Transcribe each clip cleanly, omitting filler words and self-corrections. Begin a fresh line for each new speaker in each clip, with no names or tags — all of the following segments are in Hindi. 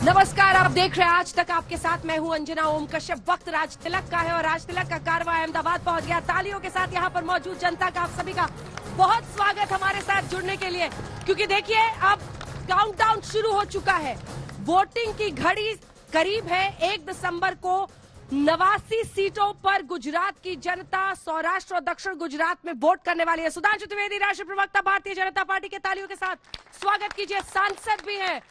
नमस्कार, आप देख रहे हैं आज तक। आपके साथ मैं हूं अंजना ओम कश्यप। वक्त राज तिलक का है और राज तिलक का कारवां अहमदाबाद पहुंच गया। तालियों के साथ यहां पर मौजूद जनता का आप सभी का बहुत स्वागत हमारे साथ जुड़ने के लिए, क्योंकि देखिए अब काउंटडाउन शुरू हो चुका है। वोटिंग की घड़ी करीब है। 1 दिसंबर को 89 सीटों पर गुजरात की जनता सौराष्ट्र और दक्षिण गुजरात में वोट करने वाली है। सुधांशु त्रिवेदी, राष्ट्रीय प्रवक्ता, भारतीय जनता पार्टी के तालियों के साथ स्वागत कीजिए। सांसद भी हैं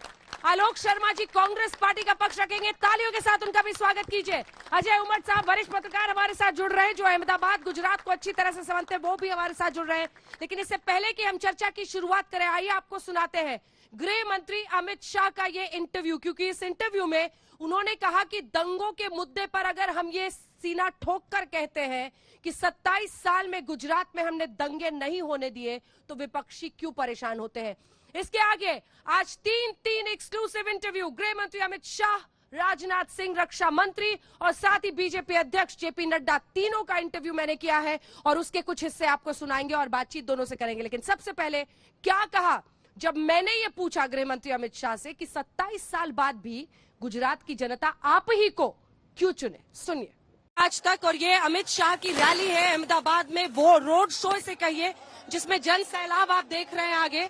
आलोक शर्मा जी, कांग्रेस पार्टी का पक्ष रखेंगे, तालियों के साथ उनका भी स्वागत कीजिए। अजय उमर साहब, वरिष्ठ पत्रकार हमारे साथ जुड़ रहे हैं, जो अहमदाबाद गुजरात को अच्छी तरह से समझते हैं, वो भी हमारे साथ जुड़ रहे हैं। लेकिन इससे पहले कि हम चर्चा की शुरुआत करें, आइए आपको सुनाते हैं गृह मंत्री अमित शाह का ये इंटरव्यू, क्योंकि इस इंटरव्यू में उन्होंने कहा कि दंगों के मुद्दे पर अगर हम ये सीना ठोक कर कहते हैं कि 27 साल में गुजरात में हमने दंगे नहीं होने दिए, तो विपक्षी क्यों परेशान होते हैं। इसके आगे आज तीन एक्सक्लूसिव इंटरव्यू, गृह मंत्री अमित शाह, राजनाथ सिंह रक्षा मंत्री और साथ ही बीजेपी अध्यक्ष जेपी नड्डा, तीनों का इंटरव्यू मैंने किया है और उसके कुछ हिस्से आपको सुनाएंगे और बातचीत दोनों से करेंगे। लेकिन सबसे पहले क्या कहा जब मैंने ये पूछा गृह मंत्री अमित शाह से कि 27 साल बाद भी गुजरात की जनता आप ही को क्यों चुने, सुनिए। आज तक और ये अमित शाह की रैली है अहमदाबाद में, वो रोड शो से कहिए, जिसमें जन सैलाब आप देख रहे हैं आगे।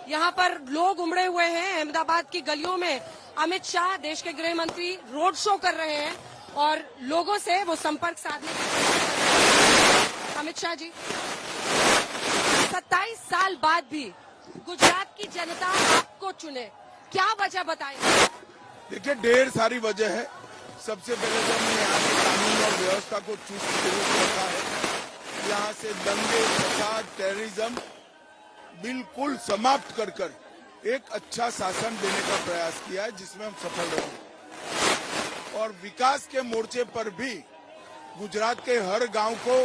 यहाँ पर लोग उमड़े हुए हैं अहमदाबाद की गलियों में। अमित शाह, देश के गृह मंत्री, रोड शो कर रहे हैं और लोगों से वो संपर्क साधने की। अमित शाह जी, 27 साल बाद भी गुजरात की जनता आपको चुने, क्या वजह बताएंगे?
देखिए, ढेर सारी वजह है। सबसे पहले तो हमने यहाँ के कानून और व्यवस्था को चुस्त दुरुस्त रखा है। यहाँ से दंगे, फसाद, टेररिज्म बिल्कुल समाप्त कर एक अच्छा शासन देने का प्रयास किया है, जिसमें हम सफल रहे। और विकास के मोर्चे पर भी गुजरात के हर गांव को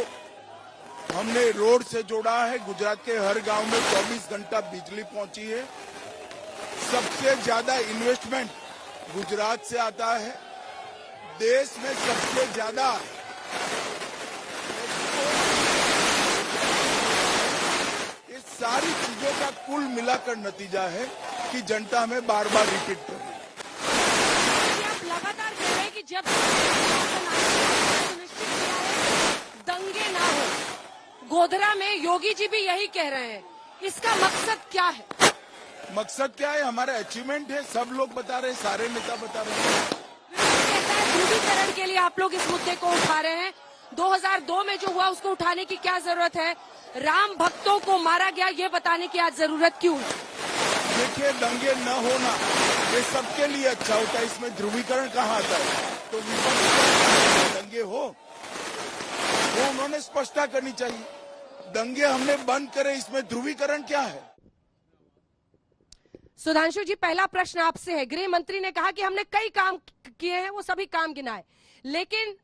हमने रोड से जोड़ा है। गुजरात के हर गांव में 24 घंटा बिजली पहुंची है। सबसे ज्यादा इन्वेस्टमेंट गुजरात से आता है। देश में सबसे ज्यादा सारी चीजों का कुल मिलाकर नतीजा है कि जनता हमें बार बार रिपीट कर रही है।
आप लगातार कह रहे हैं कि जब सुनिश्चित किया है दंगे ना हो। गोधरा में योगी जी भी यही कह रहे हैं, इसका मकसद क्या है?
मकसद क्या है? हमारा अचीवमेंट है। सब लोग बता रहे हैं, सारे नेता बता रहे हैं।
ध्रुवीकरण के लिए आप लोग इस मुद्दे को उठा रहे हैं। 2002 में जो हुआ उसको उठाने की क्या जरूरत है? राम भक्तों को मारा गया, ये बताने की आज जरूरत क्यों है?
देखिए, दंगे न होना ये सबके लिए अच्छा होता है, इसमें ध्रुवीकरण कहाँ आता है? तो विपक्ष दंगे हो वो उन्होंने स्पष्टता करनी चाहिए। दंगे हमने बंद करे, इसमें ध्रुवीकरण क्या है?
सुधांशु जी, पहला प्रश्न आपसे है। गृह मंत्री ने कहा कि हमने कई काम किए हैं, वो सभी काम गिनाए, लेकिन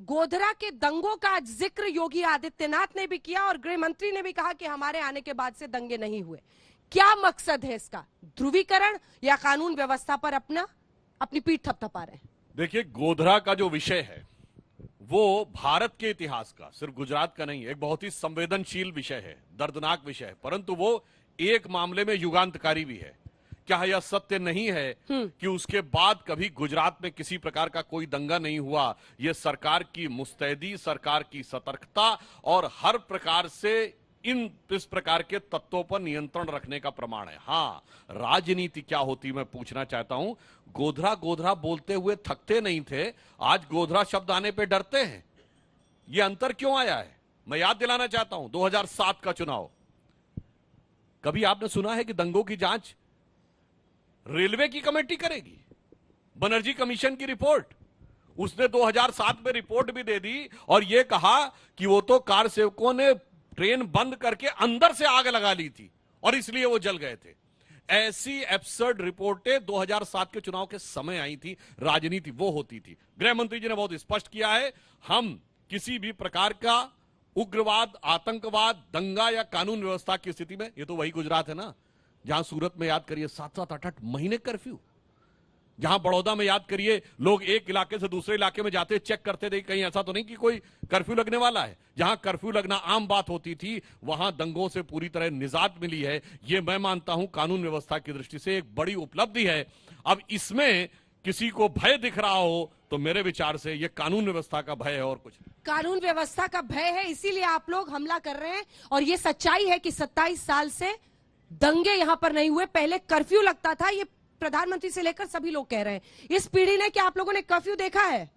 गोधरा के दंगों का जिक्र योगी आदित्यनाथ ने भी किया और गृह मंत्री ने भी कहा कि हमारे आने के बाद से दंगे नहीं हुए। क्या मकसद है इसका? ध्रुवीकरण या कानून व्यवस्था पर अपनी पीठ थपथपा रहे हैं?
देखिए, गोधरा का जो विषय है वो भारत के इतिहास का, सिर्फ गुजरात का नहीं, एक बहुत ही संवेदनशील विषय है, दर्दनाक विषय है, परंतु वो एक मामले में युगांतकारी भी है। क्या यह सत्य नहीं है कि उसके बाद कभी गुजरात में किसी प्रकार का कोई दंगा नहीं हुआ? यह सरकार की मुस्तैदी, सरकार की सतर्कता और हर प्रकार से इस प्रकार के तत्वों पर नियंत्रण रखने का प्रमाण है। हाँ, राजनीति क्या होती मैं पूछना चाहता हूं। गोधरा गोधरा बोलते हुए थकते नहीं थे, आज गोधरा शब्द आने पे डरते हैं। यह अंतर क्यों आया है? मैं याद दिलाना चाहता हूं 2007 का चुनाव। कभी आपने सुना है कि दंगों की जांच रेलवे की कमेटी करेगी? बनर्जी कमीशन की रिपोर्ट, उसने 2007 में रिपोर्ट भी दे दी और यह कहा कि वो तो कार सेवकों ने ट्रेन बंद करके अंदर से आग लगा ली थी और इसलिए वो जल गए थे। ऐसी एब्सर्ड रिपोर्टें 2007 के चुनाव के समय आई थी। राजनीति वो होती थी। गृह मंत्री जी ने बहुत स्पष्ट किया है, हम किसी भी प्रकार का उग्रवाद, आतंकवाद, दंगा या कानून व्यवस्था की स्थिति में, ये तो वही गुजरात है ना जहां सूरत में याद करिए 7-7, 8-8 महीने कर्फ्यू, जहां बड़ौदा में याद करिए लोग एक इलाके से दूसरे इलाके में जाते चेक करते थे कहीं ऐसा तो नहीं कि कोई कर्फ्यू लगने वाला है। जहां कर्फ्यू लगना आम बात होती थी वहां दंगों से पूरी तरह निजात मिली है। यह मैं मानता हूं कानून व्यवस्था की दृष्टि से एक बड़ी उपलब्धि है। अब इसमें किसी को भय दिख रहा हो तो मेरे विचार से ये कानून व्यवस्था का भय है और कुछ नहीं।
कानून व्यवस्था का भय है, इसीलिए आप लोग हमला कर रहे हैं। और ये सच्चाई है कि 27 साल से दंगे यहां पर नहीं हुए। पहले कर्फ्यू लगता था, ये प्रधानमंत्री से लेकर सभी लोग कह रहे हैं। इस पीढ़ी ने, क्या आप लोगों ने कर्फ्यू देखा है?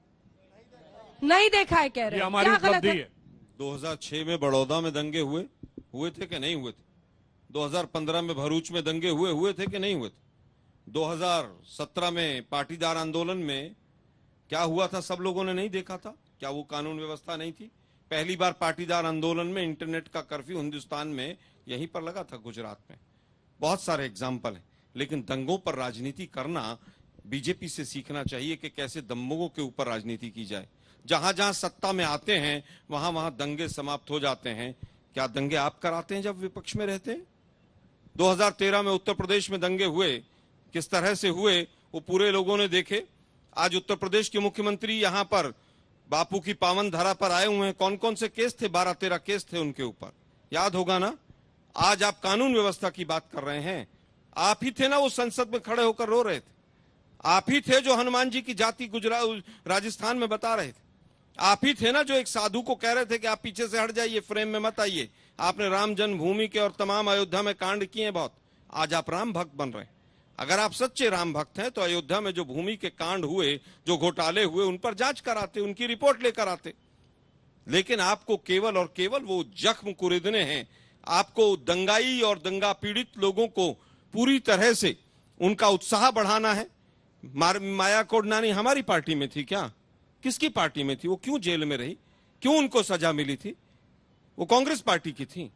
नहीं देखा है, कह रहे
ये
हैं।
हमारी
क्या गलत
उपलब्धि है।
2006 में बड़ौदा में दंगे हुए थे कि नहीं हुए थे? 2015 में भरूच में दंगे हुए थे कि नहीं हुए थे? 2017 में पाटीदार आंदोलन में क्या हुआ था, सब लोगों ने नहीं देखा था? क्या वो कानून व्यवस्था नहीं थी? पहली बार पाटीदार आंदोलन में इंटरनेट का कर्फ्यू हिंदुस्तान में यहीं पर लगा था, गुजरात में। बहुत सारे एग्जाम्पल हैं। लेकिन दंगों पर राजनीति करना बीजेपी से सीखना चाहिए कि कैसे दंगों के ऊपर राजनीति की जाए। जहां जहां सत्ता में आते हैं वहां वहां दंगे समाप्त हो जाते हैं। क्या दंगे आप कराते हैं जब विपक्ष में रहते हैं? 2013 में उत्तर प्रदेश में दंगे हुए, किस तरह से हुए वो पूरे लोगों ने देखे। आज उत्तर प्रदेश के मुख्यमंत्री यहां पर बापू की पावन धरा पर आए हुए हैं। कौन कौन से केस थे? 12-13 केस थे उनके ऊपर, याद होगा ना। आज आप कानून व्यवस्था की बात कर रहे हैं। आप ही थे ना वो संसद में खड़े होकर रो रहे थे। आप ही थे जो हनुमान जी की जाति गुजरात राजस्थान में बता रहे थे। आप ही थे ना जो एक साधु को कह रहे थे कि आप पीछे से हट जाइए, फ्रेम में मत आइए। आपने राम जन्मभूमि के और तमाम अयोध्या में कांड किए हैं बहुत। आज आप राम भक्त बन रहे हैं। अगर आप सच्चे राम भक्त हैं तो अयोध्या में जो भूमि के कांड हुए, जो घोटाले हुए, उन पर जांच कराते, उनकी रिपोर्ट लेकर आते। लेकिन आपको केवल और केवल वो जख्म कुरेदने हैं। आपको दंगाई और दंगा पीड़ित लोगों को पूरी तरह से उनका उत्साह बढ़ाना है। माया कोडनानी हमारी पार्टी में थी क्या? किसकी पार्टी में थी? वो क्यों जेल में रही? क्यों उनको सजा मिली थी? वो कांग्रेस पार्टी की थी।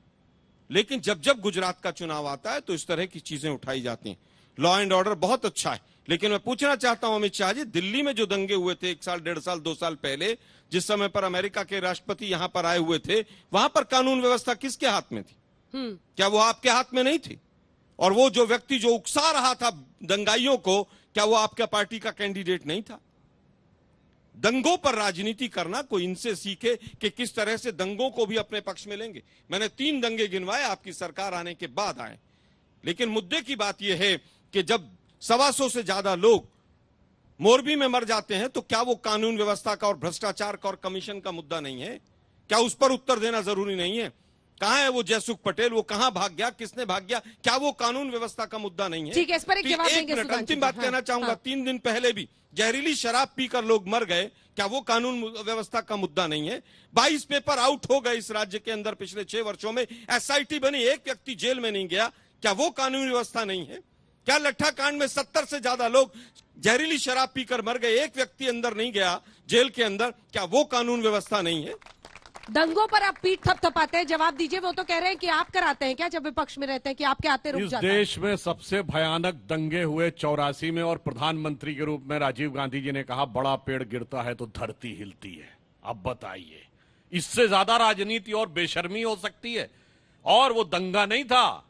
लेकिन जब जब गुजरात का चुनाव आता है तो इस तरह की चीजें उठाई जाती हैं। लॉ एंड ऑर्डर बहुत अच्छा है, लेकिन मैं पूछना चाहता हूं अमित शाह जी, दिल्ली में जो दंगे हुए थे 1 साल, 1.5 साल, 2 साल पहले, जिस समय पर अमेरिका के राष्ट्रपति यहां पर आए हुए थे, वहां पर कानून व्यवस्था किसके हाथ में थी? क्या वो आपके हाथ में नहीं थी? और वो जो व्यक्ति जो उकसा रहा था दंगाइयों को, क्या वो आपका पार्टी का कैंडिडेट नहीं था? दंगों पर राजनीति करना कोई इनसे सीखे कि किस तरह से दंगों को भी अपने पक्ष में लेंगे। मैंने 3 दंगे गिनवाए, आपकी सरकार आने के बाद आए। लेकिन मुद्दे की बात यह है कि जब 125 से ज्यादा लोग मोरबी में मर जाते हैं तो क्या वो कानून व्यवस्था का और भ्रष्टाचार का और कमीशन का मुद्दा नहीं है? क्या उस पर उत्तर देना जरूरी नहीं है? कहां है वो जयसुख पटेल? वो कहां भाग गया? किसने भाग गया? क्या वो कानून व्यवस्था का मुद्दा नहीं है?
ठीक है, इस पर एक जवाब देंगे।
अंतिम बात कहना चाहूंगा। 3 दिन पहले भी जहरीली शराब पीकर लोग मर गए। क्या वो कानून व्यवस्था का मुद्दा नहीं है? 22 पेपर आउट हो गए इस राज्य के अंदर पिछले 6 वर्षों में। एसआईटी बनी, एक व्यक्ति जेल में नहीं गया। क्या वो कानून व्यवस्था नहीं है? क्या लट्ठा कांड में 70 से ज्यादा लोग जहरीली शराब पीकर मर गए, एक व्यक्ति अंदर नहीं गया जेल के अंदर? क्या वो कानून व्यवस्था नहीं है?
दंगों पर आप पीठ थपथपाते हैं, जवाब दीजिए। वो तो कह रहे हैं कि आप कराते हैं क्या जब विपक्ष में रहते हैं, कि आपके आते रुक
इस
जाता है?
देश में सबसे भयानक दंगे हुए 84 में, और प्रधानमंत्री के रूप में राजीव गांधी जी ने कहा बड़ा पेड़ गिरता है तो धरती हिलती है। अब बताइए, इससे ज्यादा राजनीति और बेशर्मी हो सकती है? और वो दंगा नहीं था,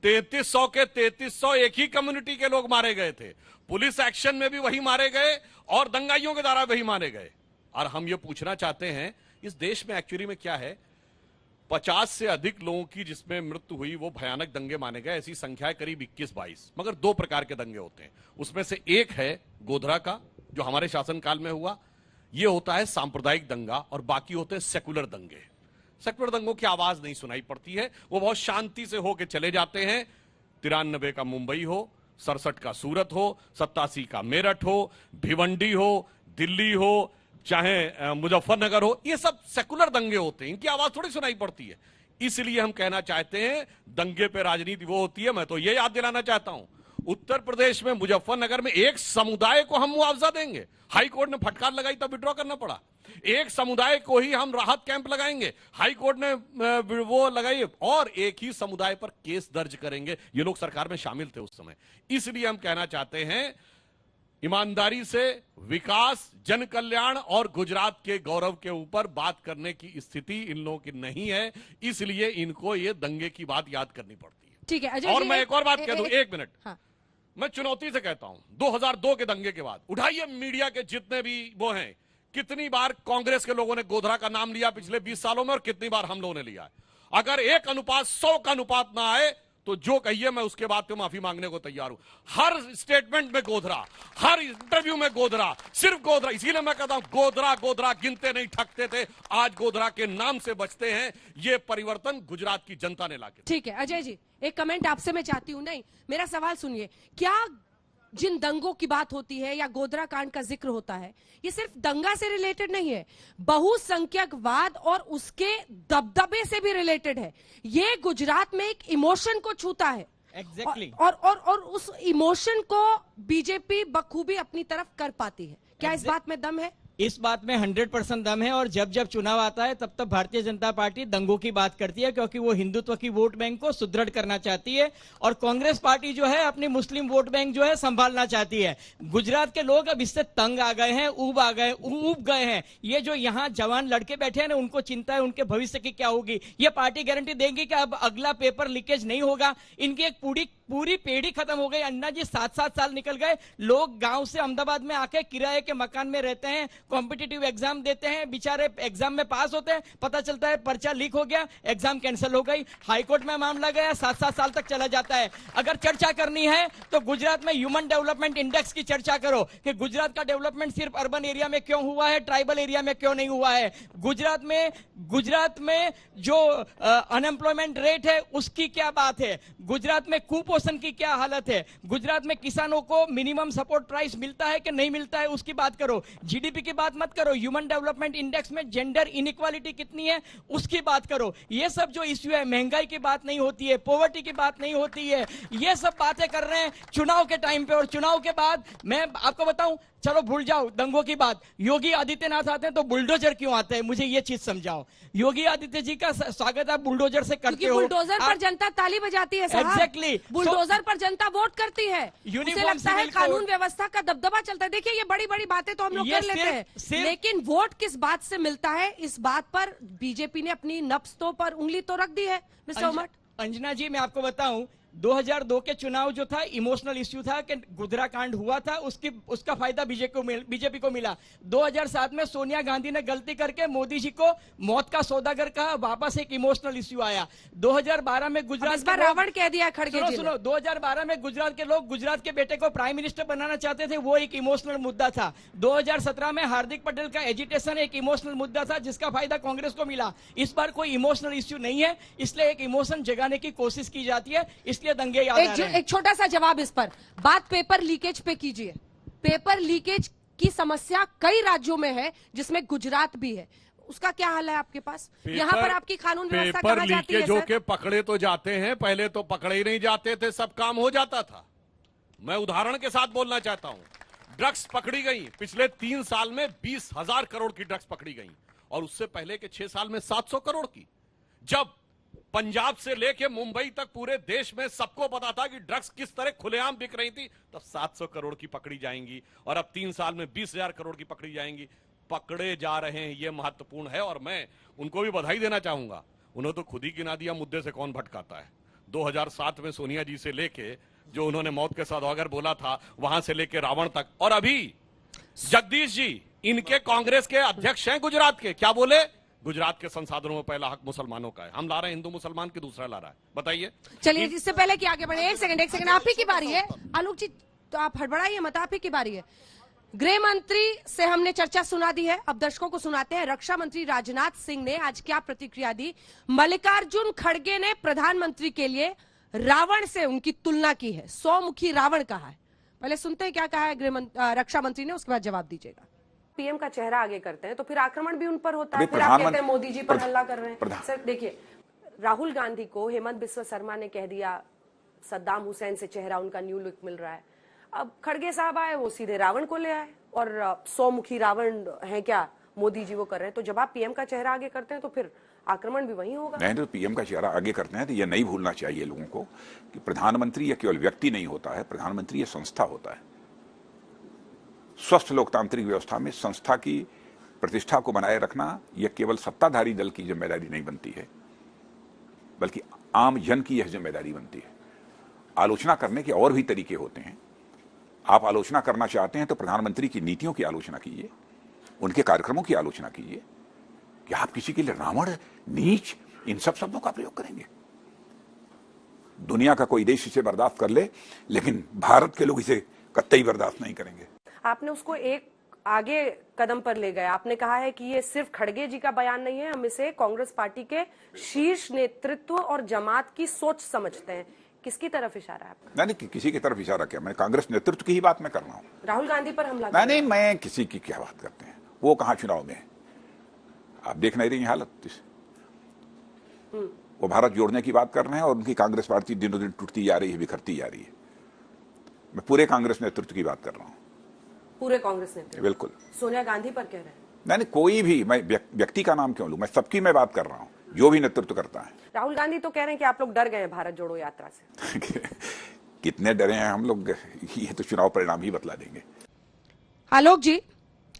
3300 के 3300 एक ही कम्युनिटी के लोग मारे गए थे। पुलिस एक्शन में भी वही मारे गए और दंगाइयों के द्वारा वही मारे गए। और हम ये पूछना चाहते हैं, इस देश में एक्चुअली में क्या है? 50 से अधिक लोगों की जिसमें मृत्यु हुई वो भयानक दंगे माने गए। ऐसी संख्या है करीब 21-22। मगर 2 प्रकार के दंगे होते हैं। उसमें से एक है गोधरा का, जो हमारे शासनकाल में हुआ। ये होता है सांप्रदायिक दंगा, और बाकी होते हैं सेकुलर दंगे। सेकुलर दंगों की आवाज नहीं सुनाई पड़ती है, वो बहुत शांति से होके चले जाते हैं। 93 का मुंबई हो, 67 का सूरत हो, 87 का मेरठ हो, भिवंडी हो, दिल्ली हो, चाहे मुजफ्फरनगर हो, ये सब सेकुलर दंगे होते हैं। इनकी आवाज थोड़ी सुनाई पड़ती है। इसलिए हम कहना चाहते हैं दंगे पे राजनीति वो होती है। मैं तो ये याद दिलाना चाहता हूं, उत्तर प्रदेश में मुजफ्फरनगर में एक समुदाय को हम मुआवजा देंगे। हाई कोर्ट ने फटकार लगाई तब विड्रॉ करना पड़ा। एक समुदाय को ही हम राहत कैंप लगाएंगे, हाई कोर्ट ने वो लगाई, और एक ही समुदाय पर केस दर्ज करेंगे। ये लोग सरकार में शामिल थे उस समय। इसलिए हम कहना चाहते हैं, ईमानदारी से विकास, जन कल्याण और गुजरात के गौरव के ऊपर बात करने की स्थिति इन लोगों की नहीं है। इसलिए इनको ये दंगे की बात याद करनी पड़ती है।
ठीक है अजय
और
जी,
मैं एक और बात कह दूं, 1 मिनट।
हाँ।
मैं चुनौती से कहता हूं, 2002 के दंगे के बाद उठाइए मीडिया के जितने भी वो हैं, कितनी बार कांग्रेस के लोगों ने गोधरा का नाम लिया पिछले 20 सालों में, और कितनी बार हम लोगों ने लिया है। अगर 1:100 का अनुपात ना आए तो जो कहिए मैं उसके बाद तो माफी मांगने को तैयार हूं। हर स्टेटमेंट में गोधरा, हर इंटरव्यू में गोधरा, सिर्फ गोधरा। इसीलिए मैं कहता हूं गोधरा गोधरा गिनते नहीं थकते थे, आज गोधरा के नाम से बचते हैं। ये परिवर्तन गुजरात की जनता ने लाके।
ठीक है अजय जी, एक कमेंट आपसे मैं चाहती हूं। नहीं, मेरा सवाल सुनिए। क्या जिन दंगों की बात होती है या गोधरा कांड का जिक्र होता है, ये सिर्फ दंगा से रिलेटेड नहीं है, बहुसंख्यकवाद और उसके दबदबे से भी रिलेटेड है। ये गुजरात में एक इमोशन को छूता है।
एग्जैक्टली
और उस इमोशन को बीजेपी बखूबी अपनी तरफ कर पाती है। क्या इस बात में दम है?
इस बात में 100% दम है। और जब जब चुनाव आता है तब तब भारतीय जनता पार्टी दंगों की बात करती है, क्योंकि वो हिंदुत्व की वोट बैंक को सुदृढ़ करना चाहती है। और कांग्रेस पार्टी जो है अपनी मुस्लिम वोट बैंक जो है संभालना चाहती है। गुजरात के लोग अब इससे तंग आ गए हैं, ऊब गए हैं। ये जो यहाँ जवान लड़के बैठे हैं ना, उनको चिंता है उनके भविष्य की क्या होगी। ये पार्टी गारंटी देंगी कि अब अगला पेपर लीकेज नहीं होगा। इनकी एक पूरी पीढ़ी खत्म हो गई। अन्ना जी 7-7 साल निकल गए। लोग गांव से अहमदाबाद में आके किराए के मकान में रहते हैं, कॉम्पिटिटिव एग्जाम देते हैं, बेचारे एग्जाम में पास होते हैं, पता चलता है पर्चा लीक हो गया, एग्जाम कैंसिल हो गई, हाईकोर्ट में मामला गया, 7-7 साल तक चला जाता है। अगर चर्चा करनी है तो गुजरात में ह्यूमन डेवलपमेंट इंडेक्स की चर्चा करो कि गुजरात का डेवलपमेंट सिर्फ अर्बन एरिया में क्यों हुआ है, ट्राइबल एरिया में क्यों नहीं हुआ है। गुजरात में जो अनएम्प्लॉयमेंट रेट है उसकी क्या बात है, गुजरात में कुपोषण की क्या हालत है, गुजरात में किसानों को मिनिमम सपोर्ट प्राइस मिलता है कि नहीं मिलता है उसकी बात करो। जीडीपी की बात मत करो, ह्यूमन डेवलपमेंट इंडेक्स में जेंडर इनइक्वालिटी कितनी है उसकी बात करो। ये सब जो इश्यू है, महंगाई की बात नहीं होती है, पॉवर्टी की बात नहीं होती है, ये सब बातें कर रहे हैं चुनाव के टाइम पे। और चुनाव के बाद मैं आपको बताऊं, चलो भूल जाओ दंगों की बात, योगी आदित्यनाथ आते हैं तो बुलडोजर क्यों आते हैं, मुझे ये चीज समझाओ। योगी आदित्य जी का स्वागत आप बुलडोजर से करते हो।
बुलडोजर पर जनता ताली बजाती है साहब।
एग्जैक्टली
बुलडोजर पर जनता वोट करती है, उसे
यूनिफॉर्म
लगता है
सिविल
कानून
कोड।
व्यवस्था का दबदबा चलता है। देखिए ये बड़ी बड़ी बातें तो हम लोग कर लेते हैं, लेकिन वोट किस बात से मिलता है, इस बात पर बीजेपी ने अपनी नब्ज पर उंगली तो रख दी है। मिस्टर उमट,
अंजना जी मैं आपको बताऊं, 2002 के चुनाव जो था इमोशनल इश्यू था कि गोधरा कांड हुआ था, उसका फायदा बीजेपी को मिला। 2007 में सोनिया गांधी ने गलती करके मोदी जी को मौत का सौदागर कहा, वापस एक इमोशनल इश्यू आया। 2012 में गुजरात के
रावण कह दिया खड़गे जी ने।
सुनो 2012 में गुजरात के लोग गुजरात के बेटे को प्राइम मिनिस्टर बनाना चाहते थे, वो एक इमोशनल मुद्दा था। 2017 में हार्दिक पटेल का एजिटेशन एक इमोशनल मुद्दा था जिसका फायदा कांग्रेस को मिला। इस बार कोई इमोशनल इश्यू नहीं है, इसलिए एक इमोशन जगाने की कोशिश की जाती है, इसलिए दंगे याद आ रहे हैं।
एक छोटा सा जवाब इस पर, बात पेपर लीकेज पे कीजिए। पेपर लीकेज की समस्या कई राज्यों में है जिसमें गुजरात भी है, उसका क्या हाल है आपके पास? यहाँ पर आपकी कानून व्यवस्था कहाँ जाती है?
पेपर लीकेज के पकड़े तो जाते हैं, पहले तो पकड़े ही नहीं जाते थे, सब काम हो जाता था। मैं उदाहरण के साथ बोलना चाहता हूं। ड्रग्स पकड़ी गई, पिछले 3 साल में 20,000 करोड़ की ड्रग्स पकड़ी गई, और उससे पहले के 6 साल में 700 करोड़ की। जब पंजाब से लेके मुंबई तक पूरे देश में सबको पता था कि ड्रग्स किस तरह खुलेआम बिक रही थी, तब 700 करोड़ की पकड़ी जाएंगी, और अब 3 साल में 20,000 करोड़ की पकड़ी जाएंगी। पकड़े जा रहे हैं, यह महत्वपूर्ण है, और मैं उनको भी बधाई देना चाहूंगा। उन्होंने तो खुद ही गिना दिया मुद्दे से कौन भटकाता है। 2007 में सोनिया जी से लेके जो उन्होंने मौत के सौदागर बोला था, वहां से लेके रावण तक, और अभी जगदीश जी इनके कांग्रेस के अध्यक्ष हैं गुजरात के, क्या बोले? गुजरात के संसाधनों में पहला हक मुसलमानों का है, हम ला रहे हैं हिंदू मुसलमान की, दूसरा ला रहा है। बताइए।
चलिए इससे पहले कि आगे बढ़े, एक सेकंड आप ही की बारी है। आलोक जी तो आप हड़बड़ाइए मत, आप ही की बारी है। गृह मंत्री से हमने चर्चा सुना दी है, अब दर्शकों को सुनाते हैं रक्षा मंत्री राजनाथ सिंह ने आज क्या प्रतिक्रिया दी। मल्लिकार्जुन खड़गे ने प्रधानमंत्री के लिए रावण से उनकी तुलना की है, 100 मुखी रावण कहा है। पहले सुनते हैं क्या कहा है रक्षा मंत्री ने, उसके बाद जवाब दीजिएगा। पीएम का चेहरा आगे करते हैं तो फिर आक्रमण भी उन पर होता है, फिर आप कहते हैं मोदी जी पर हल्ला कर रहे हैं। सर देखिए, राहुल गांधी को हेमंत बिस्वा शर्मा ने कह दिया सद्दाम हुसैन से चेहरा उनका न्यू लुक मिल रहा है। अब खड़गे साहब आए, वो सीधे रावण को ले आए, और 100 मुखी रावण है क्या मोदी जी वो कर रहे हैं। तो जब आप पीएम का चेहरा आगे करते हैं तो फिर आक्रमण भी वही होगा।
नहीं तो पीएम का चेहरा आगे करते हैं तो ये नहीं भूलना चाहिए लोगों को कि प्रधानमंत्री ये केवल व्यक्ति नहीं होता है, प्रधानमंत्री ये संस्था होता है। स्वस्थ लोकतांत्रिक व्यवस्था में संस्था की प्रतिष्ठा को बनाए रखना यह केवल सत्ताधारी दल की जिम्मेदारी नहीं बनती है, बल्कि आम जन की यह जिम्मेदारी बनती है। आलोचना करने के और भी तरीके होते हैं। आप आलोचना करना चाहते हैं तो प्रधानमंत्री की नीतियों की आलोचना कीजिए, उनके कार्यक्रमों की आलोचना कीजिए। कि आप किसी के लिए रावण, नीच, इन सब शब्दों का प्रयोग करेंगे? दुनिया का कोई देश इसे बर्दाश्त कर ले, लेकिन भारत के लोग इसे कतई बर्दाश्त नहीं करेंगे।
आपने उसको एक आगे कदम पर ले गए। आपने कहा है कि ये सिर्फ खड़गे जी का बयान नहीं है, हम इसे कांग्रेस पार्टी के शीर्ष नेतृत्व और जमात की सोच समझते हैं। किसकी तरफ इशारा है आपका?
नहीं, किसी की तरफ इशारा क्या, मैं कांग्रेस नेतृत्व की ही बात मैं कर रहा हूँ।
राहुल गांधी पर हमला
नहीं, मैं किसी की क्या बात करते हैं, वो कहाँ चुनाव में है, आप देख नहीं रही हालत। वो भारत जोड़ने की बात कर रहे हैं और उनकी कांग्रेस पार्टी दिनों दिन टूटती जा रही है, बिखरती जा रही है। मैं पूरे कांग्रेस नेतृत्व की बात कर रहा हूँ,
पूरे कांग्रेस नेतृत्व।
बिल्कुल।
सोनिया गांधी पर कह रहे हैं?
नहीं, कोई भी, मैं व्यक्ति का नाम क्यों लूं, मैं सबकी मैं बात कर रहा हूं, जो भी नेतृत्व करता है।
राहुल गांधी तो कह रहे हैं कि आप लोग डर गए हैं भारत जोड़ो यात्रा से।
कितने डरे हैं हम लोग, ये तो चुनाव परिणाम ही बतला देंगे।
आलोक जी,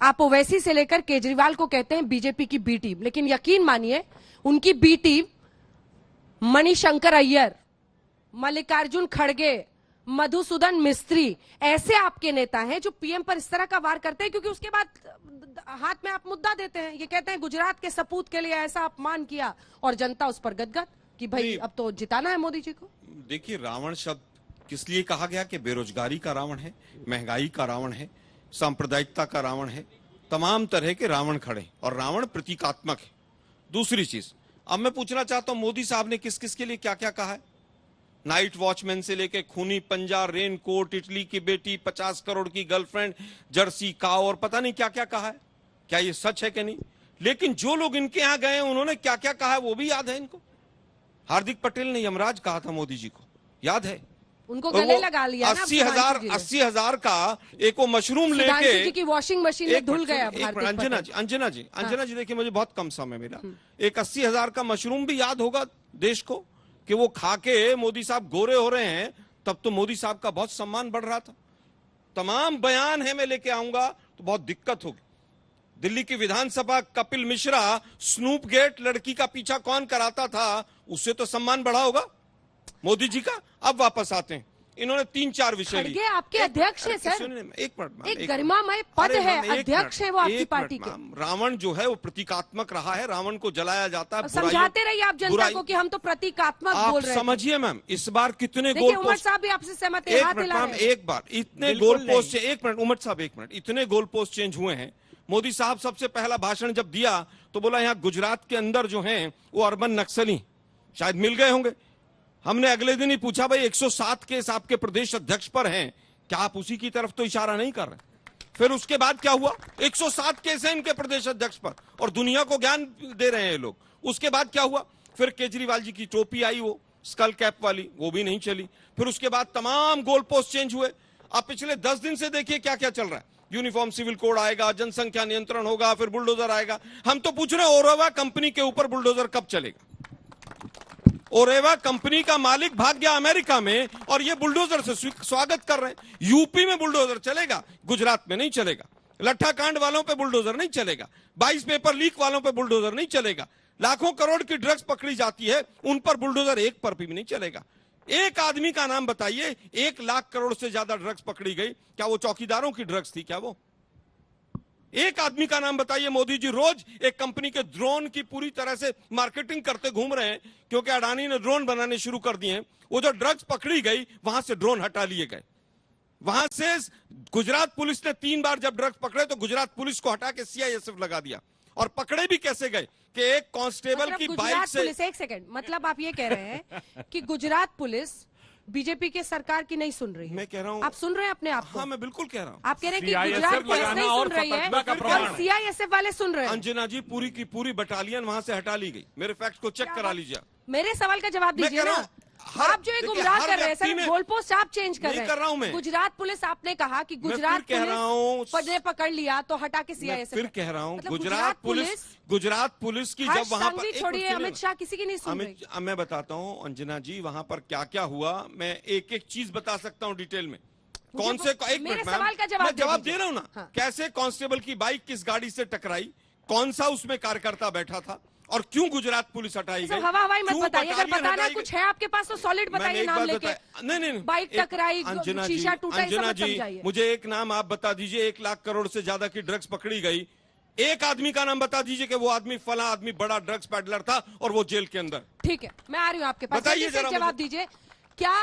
आप ओवैसी से लेकर केजरीवाल को कहते हैं बीजेपी की बी टीम, लेकिन यकीन मानिए उनकी बी टीम मणिशंकर अय्यर, मल्लिकार्जुन खड़गे, मधुसूदन मिस्त्री ऐसे आपके नेता हैं जो पीएम पर इस तरह का वार करते हैं, क्योंकि उसके बाद हाथ में आप मुद्दा देते हैं। ये कहते हैं गुजरात के सपूत के लिए ऐसा अपमान किया और जनता उस पर गदगद कि भाई अब तो जिताना है मोदी जी को।
देखिए, रावण शब्द किस लिए कहा गया कि बेरोजगारी का रावण है, महंगाई का रावण है, सांप्रदायिकता का रावण है, तमाम तरह के रावण खड़े, और रावण प्रतीकात्मक है। दूसरी चीज, अब मैं पूछना चाहता हूं मोदी साहब ने किस किस के लिए क्या क्या कहा है। नाइट वॉचमैन से लेके खूनी पंजा, रेन कोट, इटली की बेटी, 50 करोड़ की गर्लफ्रेंड, जर्सी काऊ और पता नहीं क्या क्या कहा है। क्या ये सच है कि नहीं? लेकिन जो लोग इनके यहां गए उन्होंने क्या क्या कहा है वो भी याद है इनको। हार्दिक पटेल ने यमराज कहा था मोदी जी को, याद है?
उनको गले लगा लिया ना।
80,000 का एक वो मशरूम लेके
जी की वॉशिंग मशीन में धुल गया।
अंजना जी देखिए, मुझे बहुत कम समय मिला। एक 80,000 का मशरूम भी याद होगा देश को कि वो खा के मोदी साहब गोरे हो रहे हैं, तब तो मोदी साहब का बहुत सम्मान बढ़ रहा था। तमाम बयान है, मैं लेके आऊंगा तो बहुत दिक्कत होगी। दिल्ली की विधानसभा, कपिल मिश्रा, स्नूप गेट, लड़की का पीछा कौन कराता था, उससे तो सम्मान बढ़ा होगा मोदी जी का। अब वापस आते हैं, इन्होंने 3-4 विषय लिए।
आपके अध्यक्ष है सर,
एक मिनट,
एक गरिमामय पद है, अध्यक्ष है वो आपकी पार्टी के।
रावण जो है वो प्रतीकात्मक रहा है, रावण को जलाया जाता है।
समझाते रहिए आप जनता को कि हम तो प्रतीकात्मक बोल रहे हैं।
समझिए मैम, इस बार कितने
गोल पोस्ट, उमर साहब भी आपसे सहमत है,
एक बार इतने गोल पोस्ट, एक मिनट उमर साहब, एक मिनट, इतने गोल पोस्ट चेंज हुए हैं। मोदी साहब सबसे पहला भाषण जब दिया तो बोला यहाँ गुजरात के अंदर जो हैं वो अर्बन नक्सली शायद मिल गए होंगे। हमने अगले दिन ही पूछा, भाई 107 केस आपके प्रदेश अध्यक्ष पर हैं, क्या आप उसी की तरफ तो इशारा नहीं कर रहे? फिर उसके बाद क्या हुआ? 107 केस हैं इनके प्रदेश अध्यक्ष पर और दुनिया को ज्ञान दे रहे हैं लोग। उसके बाद क्या हुआ? फिर केजरीवाल जी की टोपी आई, वो स्कल कैप वाली, वो भी नहीं चली। फिर उसके बाद तमाम गोल पोस्ट चेंज हुए। अब पिछले 10 दिन से देखिए क्या क्या चल रहा है। यूनिफॉर्म सिविल कोड आएगा, जनसंख्या नियंत्रण होगा, फिर बुलडोजर आएगा। हम तो पूछ रहे हैं ओरेवा कंपनी के ऊपर बुलडोजर कब चलेगा? ओरेवा कंपनी का मालिक भाग गया अमेरिका में और ये बुलडोजर से स्वागत कर रहे हैं। यूपी में बुलडोजर चलेगा, गुजरात में नहीं चलेगा। लट्ठा कांड वालों पे बुलडोजर नहीं चलेगा, 22 पेपर लीक वालों पे बुलडोजर नहीं चलेगा। लाखों करोड़ की ड्रग्स पकड़ी जाती है, उन पर बुलडोजर एक पर भी नहीं चलेगा। एक आदमी का नाम बताइए, 1 लाख करोड़ से ज्यादा ड्रग्स पकड़ी गई, क्या वो चौकीदारों की ड्रग्स थी? क्या वो? एक आदमी का नाम बताइए। मोदी जी रोज एक कंपनी के ड्रोन की पूरी तरह से मार्केटिंग करते घूम रहे हैं, क्योंकि अडानी ने ड्रोन बनाने शुरू कर दिए हैं। वो जो ड्रग्स पकड़ी गई वहां से ड्रोन हटा लिए गए। वहां से गुजरात पुलिस ने 3 बार जब ड्रग्स पकड़े तो गुजरात पुलिस को हटा के CISF लगा दिया। और पकड़े भी कैसे गए कि एक कांस्टेबल की बाइक से।
एक सेकंड, मतलब आप ये कह रहे हैं कि गुजरात पुलिस बीजेपी के सरकार की नहीं सुन रही है?
मैं कह रहा हूँ,
आप सुन रहे हैं अपने आप को?
हाँ, मैं बिल्कुल कह रहा हूँ।
आप कह रहे हैं कि गुजरात पुलिस नहीं सुन रही है और CISF वाले सुन रहे हैं।
अंजना जी, पूरी की पूरी बटालियन वहां से हटा ली गई। मेरे फैक्ट को चेक करा लीजिए।
मेरे सवाल का जवाब दीजिए ना। आप जो एक गुमराह कर रहे हैं सर, गोल पोस्ट आप चेंज कर रहे हैं।
कर रहा हूं मैं।
गुजरात पुलिस, आपने कहा कि गुजरात पुलिस ने पकड़ लिया तो हटा के CISF।
फिर कह रहा हूँ गुजरात पुलिस की जब वहां पर,
छोड़िए अमित शाह, किसी की नहीं सुन रही।
मैं बताता हूँ अंजना जी, वहां पर क्या क्या हुआ मैं एक एक चीज बता सकता हूँ डिटेल में। कौन से, एक मिनट मैं जवाब दे रहा हूँ ना। कैसे कांस्टेबल की बाइक किस गाड़ी से टकराई, कौन सा उसमें कार्यकर्ता बैठा था और क्यों गुजरात पुलिस हटाई गई?
हवा हवाई मत बताइए, अगर बताना कुछ है आपके पास तो सॉलिड बताइए नाम लेके।
नहीं,
बाइक टकराई, शीशा टूटा,
अंजना जी मुझे एक नाम आप बता दीजिए। 1 लाख करोड़ से ज्यादा की ड्रग्स पकड़ी गई, एक आदमी का नाम बता दीजिए कि वो आदमी फला आदमी बड़ा ड्रग्स पैडलर था और वो जेल के अंदर।
ठीक है, मैं आ रही हूँ आपके पास, बताइए जवाब दीजिए। क्या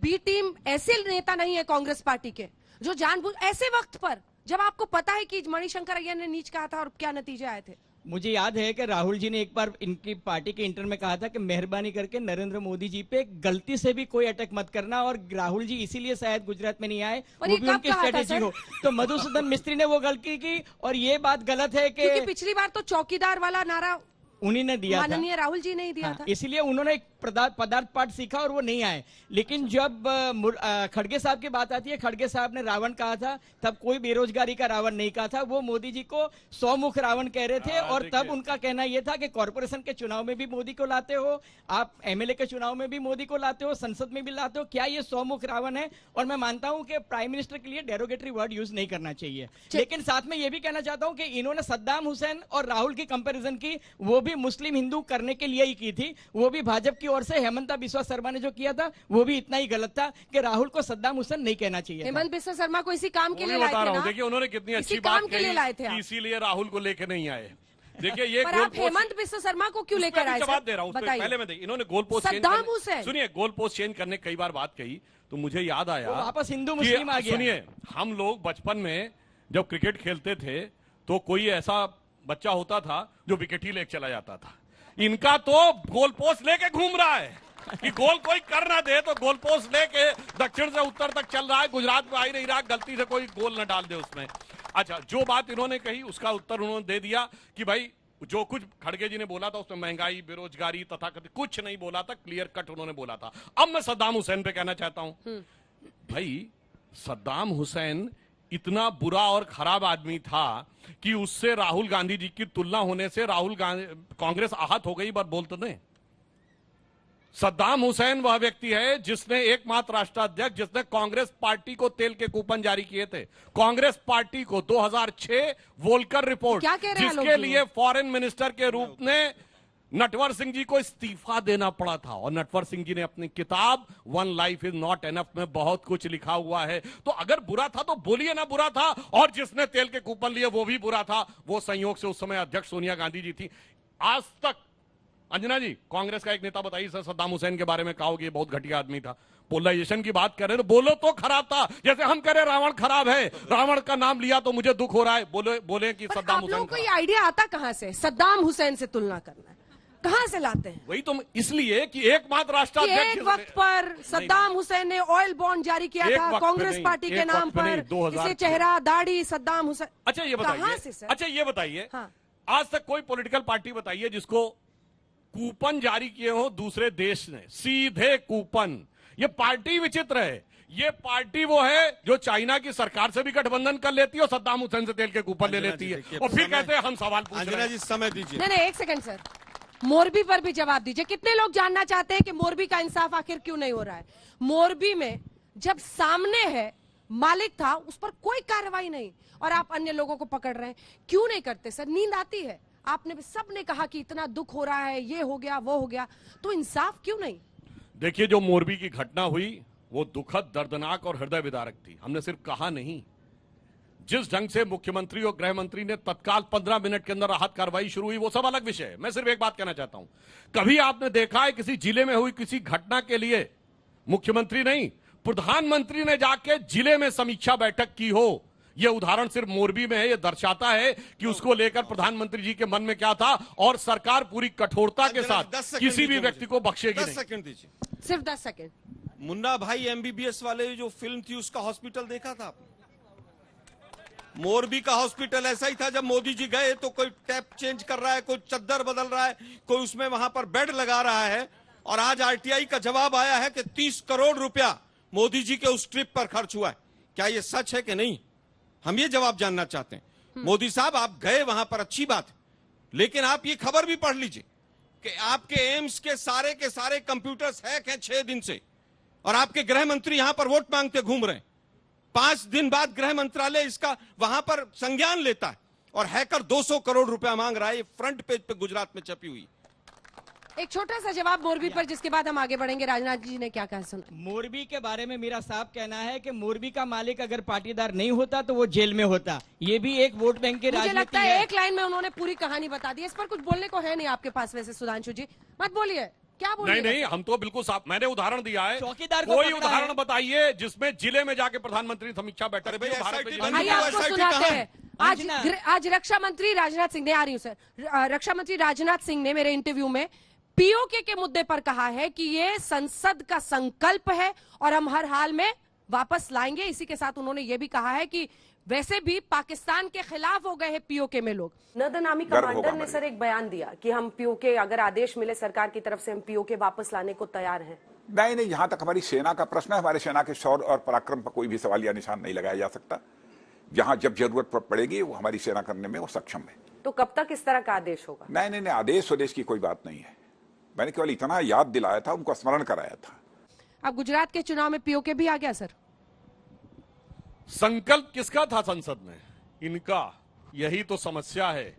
बी टीम ऐसे नेता नहीं है कांग्रेस पार्टी के जो जानबूझ ऐसे वक्त पर, जब आपको पता है कि मणिशंकर अय्यर ने नीच कहा था और क्या नतीजे आए थे?
मुझे याद है कि राहुल जी ने एक बार इनकी पार्टी के इंटर में कहा था कि मेहरबानी करके नरेंद्र मोदी जी पे गलती से भी कोई अटैक मत करना, और राहुल जी इसीलिए शायद गुजरात में नहीं आए,
और
वो
ये
भी
कब
उनकी
कहा था,
स्ट्रेटेजी
सर?
हो। तो मधुसूदन मिस्त्री ने वो गलती की, और ये बात गलत है कि
क्योंकि पिछली बार तो चौकीदार वाला नारा
उन्हीं ने दिया था,
माननीय राहुल जी ने ही दिया था।
इसलिए उन्होंने एक पदार्थ पाठ सीखा और वो नहीं आए। लेकिन जब खड़गे साहब की बात आती है, खड़गे साहब ने रावण कहा था, तब कोई बेरोजगारी का रावण नहीं कहा था, वो मोदी जी को 100 मुख रावण कह रहे थे। और तब उनका कहना यह था कि कॉर्पोरेशन के चुनाव में भी मोदी को लाते हो, आप एमएलए के चुनाव में भी मोदी को लाते हो, संसद में भी लाते हो, क्या ये 100 मुख रावण है? और मैं मानता हूं कि प्राइम मिनिस्टर के लिए डेरोगेटरी वर्ड यूज नहीं करना चाहिए। लेकिन साथ में यह भी कहना चाहता हूं कि इन्होंने सद्दाम हुसैन और राहुल की कंपेरिजन की, वो भी मुस्लिम हिंदू करने के लिए ही की थी, वो भी भाजपा की ओर से। हेमंता बिस्वा शर्मा ने जो किया था वो भी इतना ही गलत था कि राहुल को सद्दाम हुसैन नहीं कहना चाहिए।
हेमंत बिस्वा शर्मा को इसी काम के लिए
बता
लाए
रहा
थे
हूं,
ना?
देखिए उन्होंने कितनी
इसी
अच्छी
काम
बात
के लिए लाए थे
कही
आप।
कि इसीलिए राहुल को लेके नहीं आए। देखिए ये
पर आप हेमंत बिस्वा शर्मा को क्यों लेकर आए?
जवाब दे रहा हूं,
बताइए।
पहले मैं इन्होंने गोल पोस्ट
सद्दाम हुसैन।
सुनिए, गोल पोस्ट चेंज करने कई बार बात कही तो मुझे याद आया
वो वापस हिंदू
कि-
मुस्लिम आ गया।
सुनिए, हम लोग बचपन में जब क्रिकेट खेलते थे तो कोई ऐसा बच्चा होता था जो विकेट ही लेके चला जाता था। इनका तो गोल पोस्ट लेके घूम रहा है कि गोल कोई कर ना दे, तो गोल पोस्ट लेके दक्षिण से उत्तर तक चल रहा है, गुजरात में आ ही नहीं रहा, गलती से कोई गोल न डाल दे उसमें। अच्छा, जो बात इन्होंने कही उसका उत्तर उन्होंने दे दिया कि भाई जो कुछ खड़गे जी ने बोला था उसमें महंगाई, बेरोजगारी तथा कुछ नहीं बोला था, क्लियर कट उन्होंने बोला था। अब मैं सद्दाम हुसैन पे कहना चाहता हूं, भाई सद्दाम हुसैन इतना बुरा और खराब आदमी था कि उससे राहुल गांधी जी की तुलना होने से राहुल गांधी कांग्रेस आहत हो गई। बात बोलते नहीं, सद्दाम हुसैन वह व्यक्ति है जिसने एकमात्र राष्ट्राध्यक्ष जिसने कांग्रेस पार्टी को तेल के कूपन जारी किए थे। कांग्रेस पार्टी को 2006 वोल्कर रिपोर्ट,
क्या कह रहे हैं
जिसके
लोग
लिए फॉरेन मिनिस्टर के रूप में नटवर सिंह जी को इस्तीफा देना पड़ा था। और नटवर सिंह जी ने अपनी किताब one life is not enough में बहुत कुछ लिखा हुआ है। तो अगर बुरा था तो बोलिए ना बुरा था, और जिसने तेल के कूपन लिए वो भी बुरा था। वो संयोग से उस समय अध्यक्ष सोनिया गांधी जी थी। आज तक अंजना जी, कांग्रेस का एक नेता बताइए सर सद्दाम हुसैन के बारे में कहोगे बहुत घटिया आदमी था। पोलराइजेशन की बात कर रहे हैं तो बोलो तो खराब था, जैसे हम कह रहे रावण खराब है, रावण का नाम लिया तो मुझे दुख हो रहा है, बोले कि सद्दाम
आप
हुसैन
लोगों को ये
खराब।
आइडिया आता कहां से सद्दाम हुसैन से तुलना करना? कहां से लाते हैं?
वही तो, इसलिए कि एकमात्र
कि
राष्ट्राध्यक्ष
एक वक्त पर सद्दाम हुसैन ने ऑयल बॉन्ड जारी किया
एक
था
वक्त पे
कांग्रेस
नहीं,
पार्टी के
एक
नाम
वक्त पे नहीं,
पर,
2006
इसे चेहरा दाढ़ी सद्दाम हुसैन।
अच्छा ये
कहां
बताइए,
से सर?
अच्छा ये बताइए,
हाँ।
आज तक कोई पॉलिटिकल पार्टी बताइए जिसको कूपन जारी किए हो दूसरे देश ने, सीधे कूपन। ये पार्टी विचित्र है। ये पार्टी वो है जो चाइना की सरकार से भी गठबंधन कर लेती है और सद्दाम हुसैन से तेल के कूपन ले लेती है, और फिर कहते हैं हम सवाल पूछ रहे
अंजना
हैं।
जी समय दीजिए।
नहीं नहीं, एक सेकंड सर, मोरबी पर भी जवाब दीजिए। कितने लोग जानना चाहते हैं कि मोरबी का इंसाफ आखिर क्यों नहीं हो रहा है? मोरबी में जब सामने है मालिक था, उस पर कोई कार्रवाई नहीं, और आप अन्य लोगों को पकड़ रहे हैं। क्यों नहीं करते सर? नींद आती है? आपने सबने कहा कि इतना दुख हो रहा है, ये हो गया वो हो गया, तो इंसाफ क्यों नहीं?
देखिए, जो मोरबी की घटना हुई वो दुखद, दर्दनाक और हृदय विदारक थी। हमने सिर्फ कहा नहीं, जिस ढंग से मुख्यमंत्री और गृह मंत्री ने तत्काल 15 मिनट के अंदर राहत कार्रवाई शुरू हुई, वो सब अलग विषय है। मैं सिर्फ एक बात कहना चाहता हूं, कभी आपने देखा है किसी जिले में हुई किसी घटना के लिए मुख्यमंत्री नहीं, प्रधानमंत्री ने जाके जिले में समीक्षा बैठक की हो? यह उदाहरण सिर्फ मोरबी में है। यह दर्शाता है कि उसको लेकर प्रधानमंत्री जी के मन में क्या था, और सरकार पूरी कठोरता के साथ किसी भी व्यक्ति को बख्शेगी
10
नहीं।
सेकंड दीजिए।
सिर्फ 10 सेकंड।
मुन्ना भाई एमबीबीएस वाले जो फिल्म थी उसका हॉस्पिटल देखा था आपने? मोरबी का हॉस्पिटल ऐसा ही था। जब मोदी जी गए तो कोई टैप चेंज कर रहा है, कोई चद्दर बदल रहा है, कोई उसमें वहां पर बेड लगा रहा है, और आज आरटीआई का जवाब आया है कि 30 करोड़ रुपया मोदी जी के उस ट्रिप पर खर्च हुआ है। क्या ये सच है कि नहीं? हम ये जवाब जानना चाहते हैं। मोदी साहब, आप गए वहां पर, अच्छी बात है, लेकिन आप ये खबर भी पढ़ लीजिए कि आपके एम्स के सारे कंप्यूटर्स हैक हैं 6 दिन से, और आपके गृह मंत्री यहां पर वोट मांगते घूम रहे हैं। 5 दिन बाद गृह मंत्रालय इसका वहां पर संज्ञान लेता है, और हैकर 200 करोड़ रुपया मांग रहा है। ये फ्रंट पेज पे गुजरात में छपी हुई।
एक छोटा सा जवाब मोरबी पर, जिसके बाद हम आगे बढ़ेंगे। राजनाथ जी ने क्या कहा सुना?
मोरबी के बारे में मेरा साफ कहना है कि मोरबी का मालिक अगर पाटीदार नहीं होता तो वो जेल में होता। ये भी एक वोट बैंक की
मुझे
राजनीति
लगता है
है।
एक लाइन में उन्होंने पूरी कहानी बता दी। इस पर कुछ बोलने को है नहीं आपके पास वैसे, सुधांशु जी मत बोलिए, क्या बोल
नहीं नहीं, हम तो बिल्कुल साफ, मैंने उदाहरण दिया है।
चौकीदार को
कोई
पकड़ा
उदाहरण
है।
बताइए जिसमें जिले में जाके प्रधानमंत्री समीक्षा बैठक
अरे भाई,
की, भारत
SIT
में
बंद
आइए
वो
आपको
SIT
सुनाते
कहाँ
हैं।
है?
आज रक्षा मंत्री राजनाथ सिंह ने, आ रही हूं सर, रक्षा मंत्री राजनाथ सिंह ने मेरे इंटरव्यू में पीओके के मुद्दे पर कहा है कि ये संसद का संकल्प है और हम हर हाल में वापस लाएंगे। इसी के साथ उन्होंने ये भी कहा है कि वैसे भी पाकिस्तान के खिलाफ हो गए हैं पीओके में लोग।
नरदनामी
गर्व होगा
कमांडर ने
हमारे
सर एक बयान दिया कि हम पीओके, अगर आदेश मिले सरकार की तरफ से, हम पीओके वापस लाने को तैयार हैं।
नहीं नहीं, यहां तक हमारी सेना का प्रश्न है, हमारे सेना के शौर्य और पराक्रम पर कोई भी सवालिया निशान नहीं लगाया जा सकता। जहां जब जरूरत पड़ेगी वो हमारी सेना करने में वो सक्षम है।
तो कब तक इस तरह का आदेश होगा?
नहीं नहीं नहीं, आदेश स्वदेश की कोई बात नहीं है। मैंने केवल इतना याद दिलाया था, उनको स्मरण कराया था।
अब गुजरात के चुनाव में पीओके भी आ गया सर।
संकल्प किसका था संसद में? इनका। यही तो समस्या है।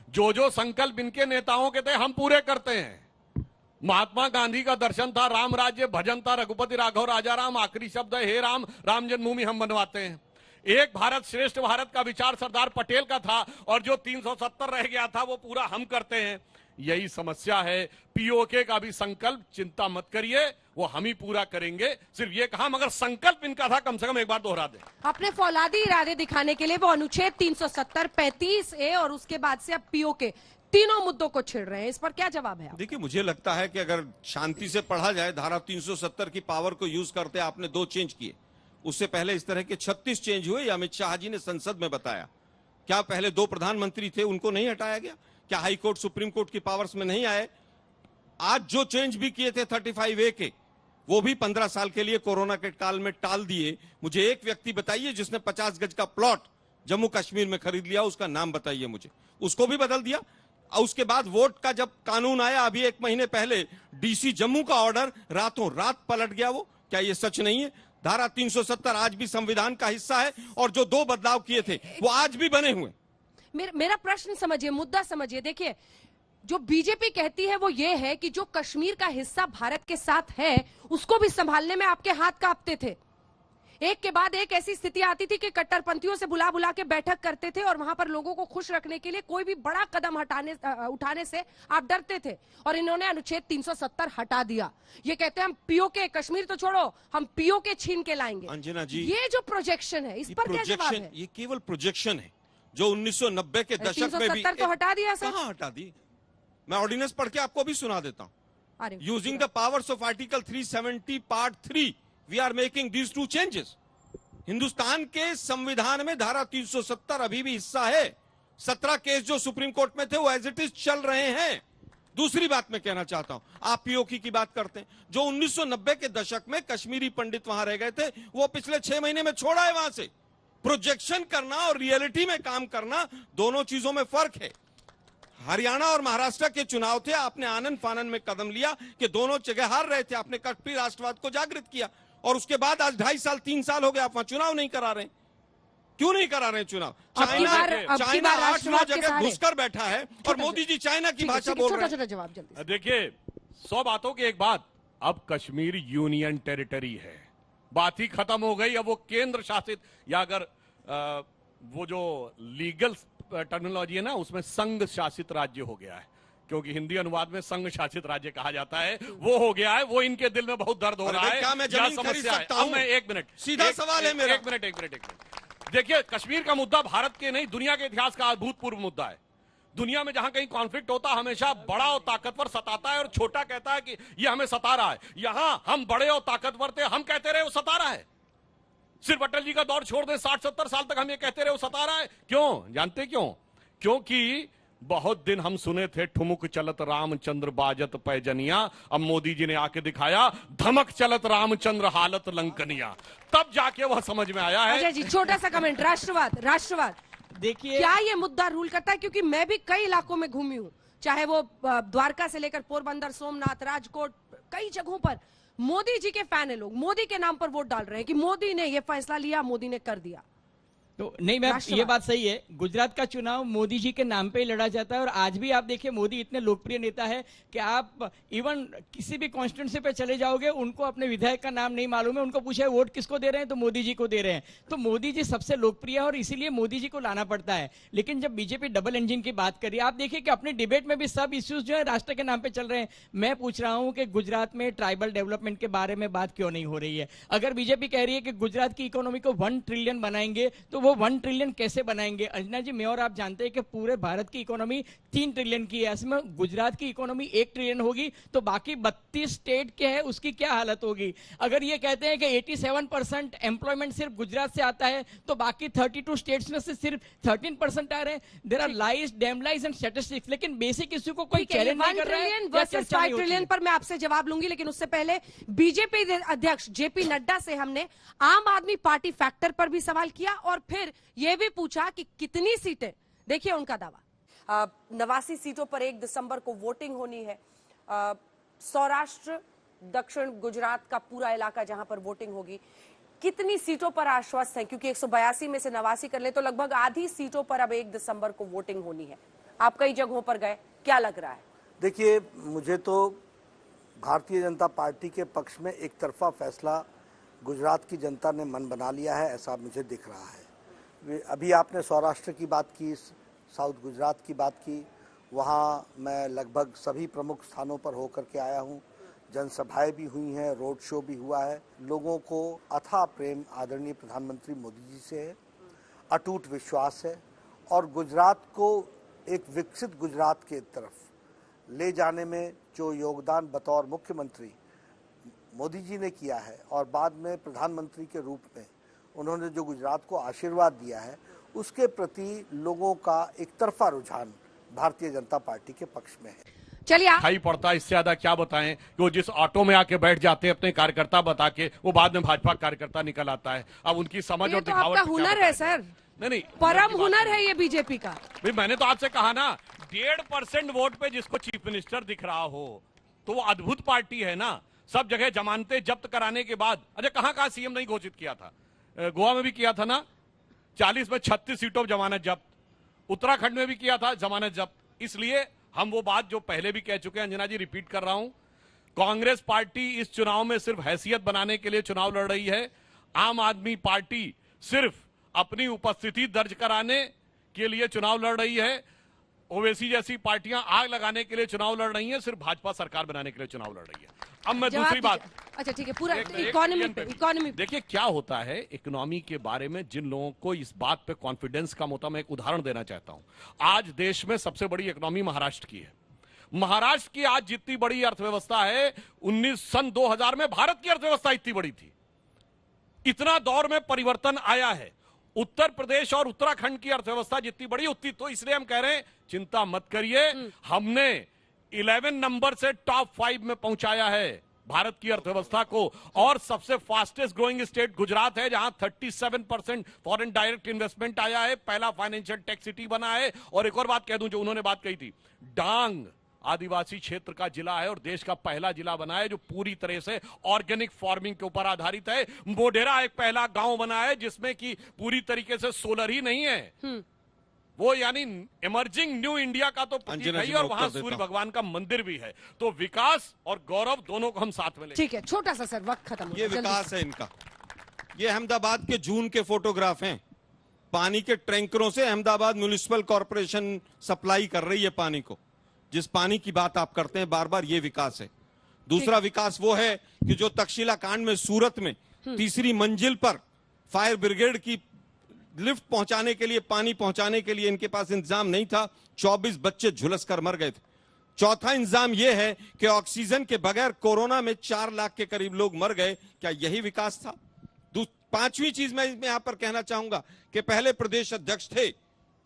जो संकल्प इनके नेताओं के थे हम पूरे करते हैं। महात्मा गांधी का दर्शन था, राम राज्य भजन था, रघुपति राघव राजा राम, आखिरी शब्द है हे राम, राम जन्मभूमि हम बनवाते हैं। एक भारत श्रेष्ठ भारत का विचार सरदार पटेल का था और जो 370 रह गया था वो पूरा हम करते हैं। यही समस्या है। पीओके का भी संकल्प चिंता मत करिए, वो हम ही पूरा करेंगे। सिर्फ ये कहा, मगर संकल्प इनका था, कम से कम एक बार दोहरा दें।
अपने फौलादी इरादे दिखाने के लिए वो अनुच्छेद 370, 35A और उसके बाद से अब पीओके, तीनों मुद्दों को छेड़ रहे हैं। इस पर क्या जवाब है?
देखिए, मुझे लगता है कि अगर शांति से पढ़ा जाए, धारा 370 की पावर को यूज करते आपने 2 चेंज किए। उससे पहले इस तरह के 36 चेंज हुए, या अमित शाह जी ने संसद में बताया। क्या पहले 2 प्रधानमंत्री थे, उनको नहीं हटाया गया? क्या हाई कोर्ट सुप्रीम कोर्ट की पावर्स में नहीं आए? आज जो चेंज भी किए थे 35A के, वो भी 15 साल के लिए कोरोना के काल में टाल दिए। मुझे एक व्यक्ति बताइए जिसने 50 गज का प्लॉट जम्मू कश्मीर में खरीद लिया, उसका नाम बताइए मुझे। उसको भी बदल दिया। और उसके बाद वोट का जब कानून आया अभी 1 महीने पहले, डीसी जम्मू का ऑर्डर रातों रात पलट गया। वो क्या ये सच नहीं है? धारा 370 आज भी संविधान का हिस्सा है और जो 2 बदलाव किए थे वो आज भी बने हुए।
मेरा प्रश्न समझिए, मुद्दा समझिए। देखिए, जो बीजेपी कहती है वो ये है कि जो कश्मीर का हिस्सा भारत के साथ है उसको भी संभालने में आपके हाथ कांपते थे। एक के बाद एक ऐसी स्थिति आती थी कि कट्टरपंथियों से बुला बुला के बैठक करते थे और वहां पर लोगों को खुश रखने के लिए कोई भी बड़ा कदम उठाने से आप डरते थे। और इन्होंने अनुच्छेद 370 हटा दिया। ये कहते हैं हम पीओके, कश्मीर तो छोड़ो, हम पीओके छीन के लाएंगे।
अंजना जी,
ये जो प्रोजेक्शन है, इस पर क्या जवाब है?
ये केवल प्रोजेक्शन है जो 1990 के दशक में भी
370 तो हटा दिया सर।
कहां हटा दी? मैं ऑर्डिनेंस पढ़ के आपको भी सुना देता हूं। Using the powers of article 370 part 3 we are making these 2 changes. Hindustan के संविधान में धारा 370 अभी भी हिस्सा है। 17 केस जो सुप्रीम कोर्ट में थे वो एज इट इज चल रहे हैं। दूसरी बात मैं कहना चाहता हूं, आप पीओके की बात करते हैं। जो 1990 के दशक में कश्मीरी पंडित वहां रह गए थे, वो पिछले 6 महीने में छोड़ा है वहां से। प्रोजेक्शन करना और रियलिटी में काम करना, दोनों चीजों में फर्क है। हरियाणा और महाराष्ट्र के चुनाव थे, आपने आनंद फानन में कदम लिया कि दोनों जगह हार रहे थे, आपने कट्टरी राष्ट्रवाद को जागृत किया और उसके बाद आज 2.5 साल 3 साल हो गए आप वहां चुनाव नहीं करा रहे। क्यों नहीं करा रहे चुनाव? चाइना 8-9 जगह घुसकर बैठा है और मोदी जी चाइना की भाषा बोल रहे हैं।
जवाब जल्दी।
देखिए, 100 बातों की एक बात, अब कश्मीर यूनियन टेरिटरी है, बात ही खत्म हो गई। अब वो केंद्र शासित, या अगर वो जो लीगल टर्मिनोलॉजी है ना, उसमें संघ शासित राज्य हो गया है, क्योंकि हिंदी अनुवाद में संघ शासित राज्य कहा जाता है, वो हो गया है। वो इनके दिल में बहुत दर्द हो रहा है।
क्या मैं जमीन खरीद सकता हूं?
अब मैं 1 मिनट,
सीधा सवाल है मेरा।
एक मिनट। देखिए, कश्मीर का मुद्दा भारत के नहीं, दुनिया के इतिहास का अभूतपूर्व मुद्दा है। दुनिया में जहां कहीं कॉन्फ्लिक्ट होता, हमेशा बड़ा और ताकतवर सताता है और छोटा कहता है कि ये हमें सता रहा है। यहां हम बड़े और ताकतवर थे, हम कहते रहे वो सता रहा है। सिर्फ अटल जी का दौर छोड़ दें, 60-70 साल तक हम ये कहते रहे वो सता रहा है। क्यों जानते? क्योंकि बहुत दिन हम सुने थे ठुमुक चलत रामचंद्र बाजत पैजनिया, अब मोदी जी ने आके दिखाया धमक चलत रामचंद्र हालत लंकनिया, तब जाके वह समझ में आया है।
अजय जी, छोटा सा कमेंट। राष्ट्रवाद
देखिए,
क्या ये मुद्दा रूल करता है? क्योंकि मैं भी कई इलाकों में घूमी हूँ, चाहे वो द्वारका से लेकर पोरबंदर, सोमनाथ, राजकोट, कई जगहों पर मोदी जी के फैन है लोग। मोदी के नाम पर वोट डाल रहे हैं कि मोदी ने ये फैसला लिया, मोदी ने कर दिया।
तो नहीं, मैं ये
राष्ट्रवाद।
बात सही है, गुजरात का चुनाव मोदी जी के नाम पे ही लड़ा जाता है और आज भी आप देखिए मोदी इतने लोकप्रिय नेता है कि आप इवन किसी भी कॉन्स्टिट्यूंसी पे चले जाओगे, उनको अपने विधायक का नाम नहीं मालूम है, उनको पूछे वोट किसको दे रहे हैं तो मोदी जी को दे रहे हैं। तो मोदी जी सबसे लोकप्रिय है और इसीलिए मोदी जी को लाना पड़ता है। लेकिन जब बीजेपी डबल इंजन की बात करी, आप देखिए कि अपने डिबेट में भी सब इश्यूज जो है राष्ट्र के नाम पे चल रहे हैं। मैं पूछ रहा हूं कि गुजरात में ट्राइबल डेवलपमेंट के बारे में बात क्यों नहीं हो रही है? अगर बीजेपी कह रही है कि गुजरात की इकोनॉमी को 1 ट्रिलियन बनाएंगे तो वो 1 ट्रिलियन कैसे बनाएंगे? अंजना जी, मैं और आप जानते हैं कि पूरे भारत की इकोनॉमी 3 ट्रिलियन की है, इसमें गुजरात की इकोनॉमी 1 ट्रिलियन होगी तो बाकी 32 स्टेट के है उसकी क्या हालत होगी? अगर ये कहते हैं कि 87% एम्प्लॉयमेंट सिर्फ गुजरात से आता है तो बाकी 32 स्टेट्स में से सिर्फ 13% आ रहे हैं। There are lies, damn lies and statistics, लेकिन बेसिक इश्यू को कोई चैलेंज नहीं कर रहा है।
1 ट्रिलियन वर्सेस 5 ट्रिलियन पर मैं आपसे जवाब लूंगी, लेकिन उससे पहले बीजेपी अध्यक्ष जेपी नड्डा से हमने आम आदमी पार्टी फैक्टर पर भी सवाल किया और फिर यह भी पूछा कि कितनी सीटें। देखिए उनका दावा।
89 सीटों पर 1 दिसंबर को वोटिंग होनी है। सौराष्ट्र, दक्षिण गुजरात का पूरा इलाका जहां पर वोटिंग होगी, कितनी सीटों पर आश्वस्त है? क्योंकि 182 में से 89 कर ले तो लगभग आधी सीटों पर अब 1 दिसंबर को वोटिंग होनी है। आप कई जगहों पर गए, क्या लग रहा है?
देखिए, मुझे तो भारतीय जनता पार्टी के पक्ष में एक तरफा फैसला गुजरात की जनता ने मन बना लिया है, ऐसा मुझे दिख रहा है। अभी आपने सौराष्ट्र की बात की, साउथ गुजरात की बात की, वहाँ मैं लगभग सभी प्रमुख स्थानों पर होकर के आया हूँ। जनसभाएं भी हुई हैं, रोड शो भी हुआ है। लोगों को अथाह प्रेम आदरणीय प्रधानमंत्री मोदी जी से है, अटूट विश्वास है और गुजरात को एक विकसित गुजरात के तरफ ले जाने में जो योगदान बतौर मुख्यमंत्री मोदी जी ने किया है और बाद में प्रधानमंत्री के रूप में उन्होंने जो गुजरात को आशीर्वाद दिया है, उसके प्रति लोगों का एक तरफा रुझान भारतीय जनता पार्टी के पक्ष में है।
चलिए
दिखाई पड़ता है, इससे ज्यादा क्या बताएं कि वो जिस ऑटो में आके बैठ जाते हैं अपने कार्यकर्ता बता के, वो बाद में भाजपा कार्यकर्ता निकल आता है। अब उनकी समझ और
तो
दिखावट
आपका हुनर है सर,
नहीं
परम हुनर है ये बीजेपी का।
भाई मैंने तो आपसे कहा ना, 1.5% वोट पे जिसको चीफ मिनिस्टर दिख रहा हो तो वो अद्भुत पार्टी है ना। सब जगह जमानतें जब्त कराने के बाद, अच्छा कहां सीएम नहीं घोषित किया था? गोवा में भी किया था ना, 40 में 36 सीटों पर जमानत जब्त, उत्तराखंड में भी किया था जमानत जब्त। इसलिए हम वो बात जो पहले भी कह चुके हैं, अंजना जी रिपीट कर रहा हूं, कांग्रेस पार्टी इस चुनाव में सिर्फ हैसियत बनाने के लिए चुनाव लड़ रही है। आम आदमी पार्टी सिर्फ अपनी उपस्थिति दर्ज कराने के लिए चुनाव लड़ रही है। ओवैसी जैसी पार्टियां आग लगाने के लिए चुनाव लड़ रही हैं, सिर्फ भाजपा सरकार बनाने के लिए चुनाव लड़ रही है। अब मैं दूसरी बात,
अच्छा ठीक है, पूरा इकोनॉमी
देखिए क्या होता है इकोनॉमी के बारे में, जिन लोगों को इस बात पे कॉन्फिडेंस कम होता, मैं एक उदाहरण देना चाहता हूं। आज देश में सबसे बड़ी इकोनॉमी महाराष्ट्र की है। महाराष्ट्र की आज जितनी बड़ी अर्थव्यवस्था है, सन 2000 में भारत की अर्थव्यवस्था इतनी बड़ी थी। इतना दौर में परिवर्तन आया है। उत्तर प्रदेश और उत्तराखंड की अर्थव्यवस्था जितनी बड़ी उतनी, तो इसलिए हम कह रहे हैं चिंता मत करिए, हमने 11 नंबर से टॉप 5 में पहुंचाया है भारत की अर्थव्यवस्था को। और सबसे फास्टेस्ट ग्रोइंग स्टेट गुजरात है, जहां 37% फॉरेन डायरेक्ट इन्वेस्टमेंट आया है, पहला फाइनेंशियल टेक सिटी बना है। और एक और बात कह दूं जो उन्होंने बात कही थी, डांग आदिवासी क्षेत्र का जिला है और देश का पहला जिला बना है जो पूरी तरह से ऑर्गेनिक फार्मिंग के ऊपर आधारित है। मोढेरा एक पहला गांव बना है जिसमें कि पूरी तरीके से सोलर ही नहीं है, वो यानी इमर्जिंग न्यू इंडिया का तो प्रतीक है और वहां सूर्य भगवान का मंदिर भी है। तो विकास और गौरव दोनों को हम साथ में ले।
ठीक है, छोटा सा सर, वक्त खत्म हो
ये विकास है इनका। ये अहमदाबाद के जून के फोटोग्राफ हैं। पानी के टैंकरों से अहमदाबाद म्युनिसिपल कॉर्पोरेशन सप्लाई कर रही है पानी को। जिस पानी की बात आप करते हैं बार बार, ये विकास है। दूसरा विकास वो है कि जो तक्षशिला कांड में सूरत में तीसरी मंजिल पर फायर ब्रिगेड की लिफ्ट पहुंचाने के लिए, पानी पहुंचाने के लिए इनके पास इंतजाम नहीं था, 24 बच्चे झुलस कर मर गए थे। चौथा इंतजाम यह है कि ऑक्सीजन के बगैर कोरोना में 4 लाख के करीब लोग मर गए। क्या यही विकास था? पांचवी चीज मैं यहां पर कहना चाहूंगा कि पहले प्रदेश अध्यक्ष थे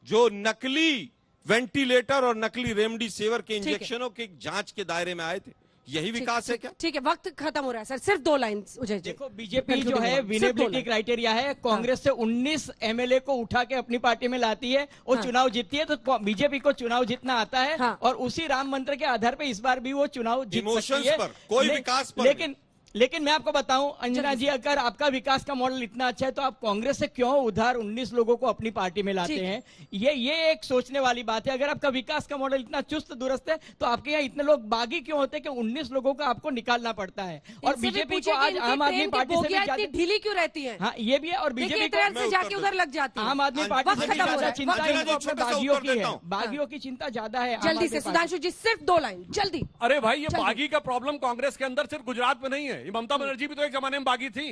जो नकली वेंटिलेटर और नकली रेमडेसिविर के इंजेक्शनों की जांच के दायरे में आए थे। यही विकास है क्या?
ठीक है, वक्त खत्म हो रहा है सर, सिर्फ 2 लाइन।
देखो, बीजेपी जो है विनेबिलिटी क्राइटेरिया है, कांग्रेस से 19 एमएलए को उठा के अपनी पार्टी में लाती है और चुनाव जीतती है। तो बीजेपी को चुनाव जीतना आता है और उसी राम मंत्र के आधार पर इस बार भी वो चुनाव जीत सकती है।
कोई विकास पर
लेकिन मैं आपको बताऊं अंजना जी, अगर आपका विकास का मॉडल इतना अच्छा है तो आप कांग्रेस से क्यों उधार 19 लोगों को अपनी पार्टी में लाते हैं? ये एक सोचने वाली बात है। अगर आपका विकास का मॉडल इतना चुस्त दुरुस्त है तो आपके यहाँ इतने लोग बागी क्यों होते हैं कि 19 लोगों को आपको निकालना पड़ता है? और बीजेपी को आज आम आदमी पार्टी से
इतनी ढीली क्यों रहती है?
हाँ, ये भी है। और बीजेपी
से जाके उधर लग जाती है।
आम आदमी पार्टी से ज्यादा चिंता
अंजना जी,
इनको अपने
छोटा सा
बागियों
उत्तर
की
देता
है।
हूं।
बागियों की चिंता ज्यादा है।
जल्दी से सुधांशु जी, सिर्फ 2 लाइन जल्दी।
अरे भाई, ये
जल्दी।
बागी का प्रॉब्लम कांग्रेस के अंदर सिर्फ गुजरात में नहीं है। ये ममता बनर्जी भी तो एक जमाने में बागी थी।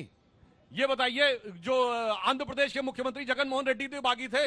ये बताइए, जो आंध्र प्रदेश के मुख्यमंत्री जगन मोहन रेड्डी थे बागी थे।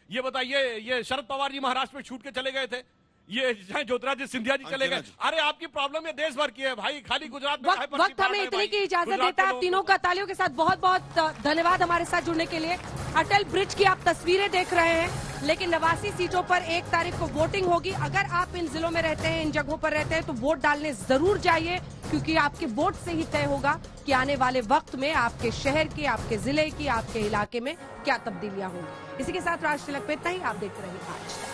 ये बताइए, ये शरद पवार जी महाराष्ट्र में छूट के चले गए थे। ये ज्योतिरादित्य सिंधिया जी चले गए। अरे आपकी प्रॉब्लम ये देश भर की है भाई, खाली गुजरात में
वक्त हमें इतनी की इजाजत देता है। आप तीनों का तालियों के साथ बहुत बहुत धन्यवाद हमारे साथ जुड़ने के लिए। अटल ब्रिज की आप तस्वीरें देख रहे हैं, लेकिन 89 सीटों पर 1 तारीख को वोटिंग होगी। अगर आप इन जिलों में रहते हैं, इन जगहों पर रहते हैं, तो वोट डालने जरूर जाइए, क्योंकि आपके वोट से ही तय होगा कि आने वाले वक्त में आपके शहर की, आपके जिले की, आपके इलाके में क्या तब्दीलियां होंगी। इसी के साथ राज तिलक पे इतना ही। आप देखते रहिए आज तक।